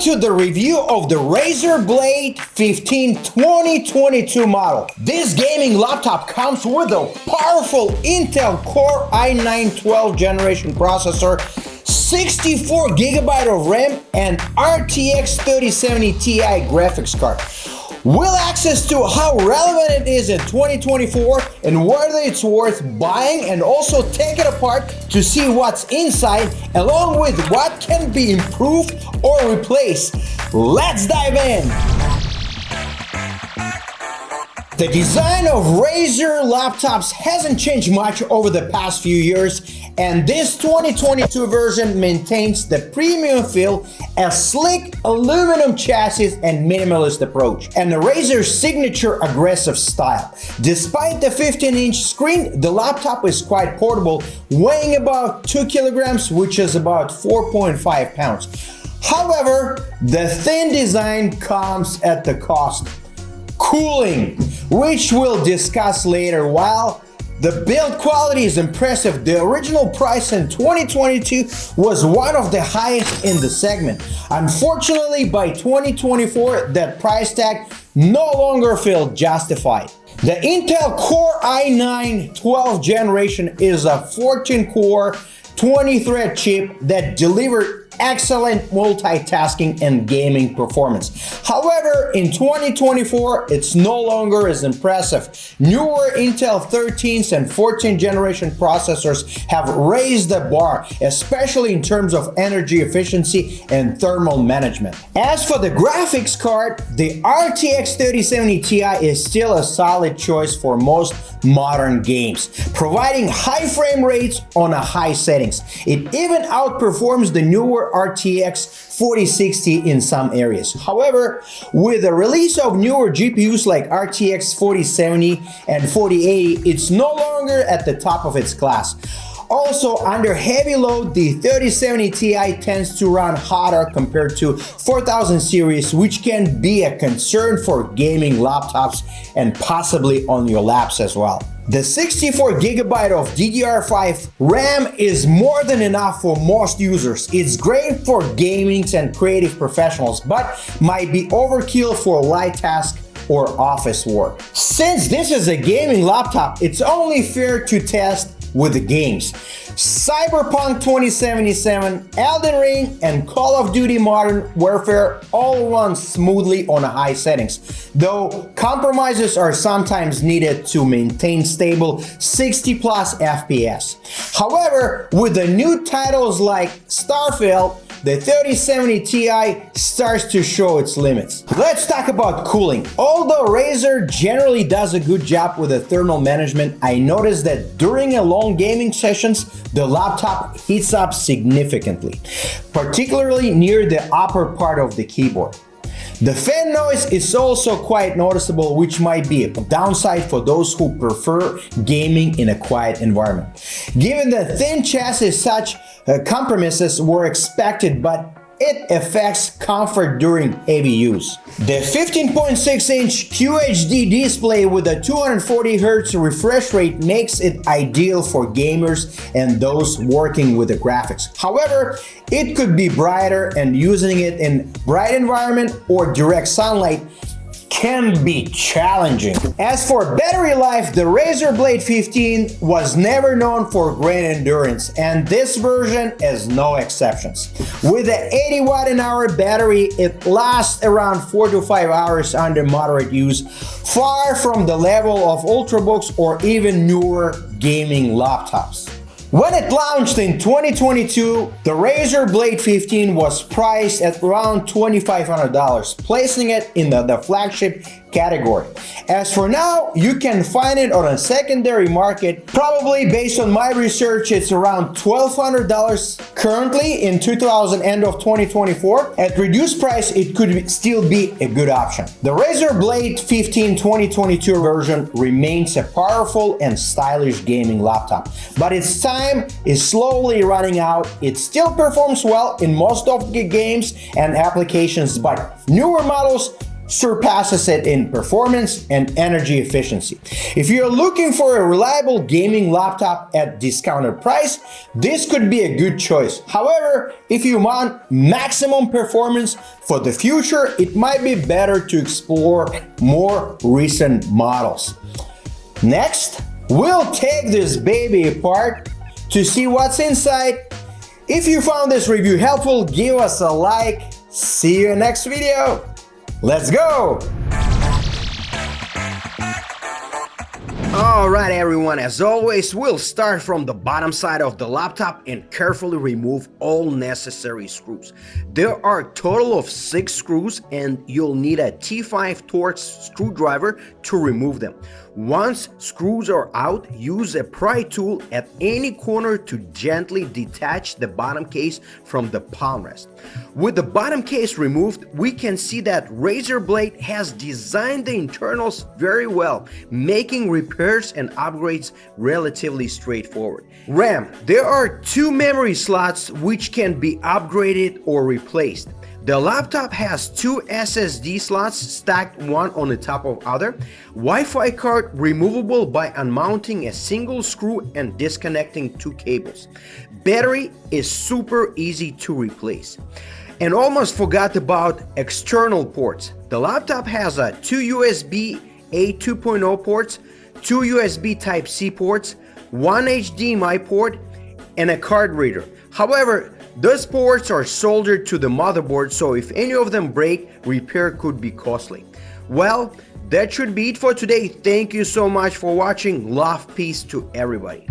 to the review of the Razer Blade 15 2022 model. This gaming laptop comes with a powerful Intel Core i9-12 generation processor, 64GB of RAM, and RTX 3070 Ti graphics card. We'll access to how relevant it is in 2024 and whether it's worth buying, and also take it apart to see what's inside, along with what can be improved or replaced. Let's dive in! The design of Razer laptops hasn't changed much over the past few years, and this 2022 version maintains the premium feel, a slick aluminum chassis and minimalist approach, and the Razer's signature aggressive style. Despite the 15-inch screen, the laptop is quite portable, weighing about 2 kilograms, which is about 4.5 pounds. However, the thin design comes at the cost. Cooling, which we'll discuss later. While the build quality is impressive, the original price in 2022 was one of the highest in the segment. Unfortunately, by 2024, that price tag no longer felt justified. The Intel Core i9-12 generation is a 14-core, 20-thread chip that delivered excellent multitasking and gaming performance. However, in 2024, it's no longer as impressive. Newer Intel 13th and 14th generation processors have raised the bar, especially in terms of energy efficiency and thermal management. As for the graphics card, the RTX 3070 Ti is still a solid choice for most modern games, providing high frame rates on a high settings. It even outperforms the newer RTX 4060 in some areas. However, with the release of newer GPUs like RTX 4070 and 4080, it's no longer at the top of its class. Also, under heavy load, the 3070 Ti tends to run hotter compared to 4000 series, which can be a concern for gaming laptops and possibly on your laps as well. The 64GB of DDR5 RAM is more than enough for most users. It's great for gaming and creative professionals, but might be overkill for light tasks or office work. Since this is a gaming laptop, it's only fair to test with the games. Cyberpunk 2077, Elden Ring, and Call of Duty Modern Warfare all run smoothly on high settings, though compromises are sometimes needed to maintain stable 60+ FPS. However, with the new titles like Starfield, the 3070 Ti starts to show its limits. Let's talk about cooling. Although Razer generally does a good job with the thermal management, I noticed that during a long gaming sessions, the laptop heats up significantly, particularly near the upper part of the keyboard. The fan noise is also quite noticeable, which might be a downside for those who prefer gaming in a quiet environment. Given the thin chassis, such compromises were expected, but it affects comfort during heavy use. The 15.6-inch QHD display with a 240Hz refresh rate makes it ideal for gamers and those working with the graphics. However, it could be brighter, and using it in bright environment or direct sunlight can be challenging. As for battery life, the Razer Blade 15 was never known for great endurance, and this version is no exceptions. With an 80Wh battery, it lasts around 4 to 5 hours under moderate use, far from the level of Ultrabooks or even newer gaming laptops. When it launched in 2022, the Razer Blade 15 was priced at around $2,500, placing it in the flagship category. As for now, you can find it on a secondary market. Probably based on my research, it's around $1,200 currently in end of 2024. At reduced price, it could still be a good option. The Razer Blade 15 2022 version remains a powerful and stylish gaming laptop, but its time is slowly running out. It still performs well in most of the games and applications, but newer models surpasses it in performance and energy efficiency. If you're looking for a reliable gaming laptop at discounted price, this could be a good choice. However, if you want maximum performance for the future, it might be better to explore more recent models. Next, we'll take this baby apart to see what's inside. If you found this review helpful, give us a like. See you in the next video. Let's go! Alright everyone, as always, we'll start from the bottom side of the laptop and carefully remove all necessary screws. There are a total of 6 screws and you'll need a T5 Torx screwdriver to remove them. Once screws are out, use a pry tool at any corner to gently detach the bottom case from the palm rest. With the bottom case removed, we can see that Razer Blade has designed the internals very well, making repairs and upgrades relatively straightforward. RAM. There are 2 memory slots which can be upgraded or replaced. The laptop has 2 SSD slots stacked one on the top of other. Wi-Fi card removable by unmounting a single screw and disconnecting 2 cables. Battery is super easy to replace. And almost forgot about external ports. The laptop has 2 USB A 2.0 ports, 2 USB Type-C ports, 1 HDMI port, and a card reader. However, those ports are soldered to the motherboard, so if any of them break, repair could be costly. Well, that should be it for today. Thank you so much for watching. Love, peace to everybody.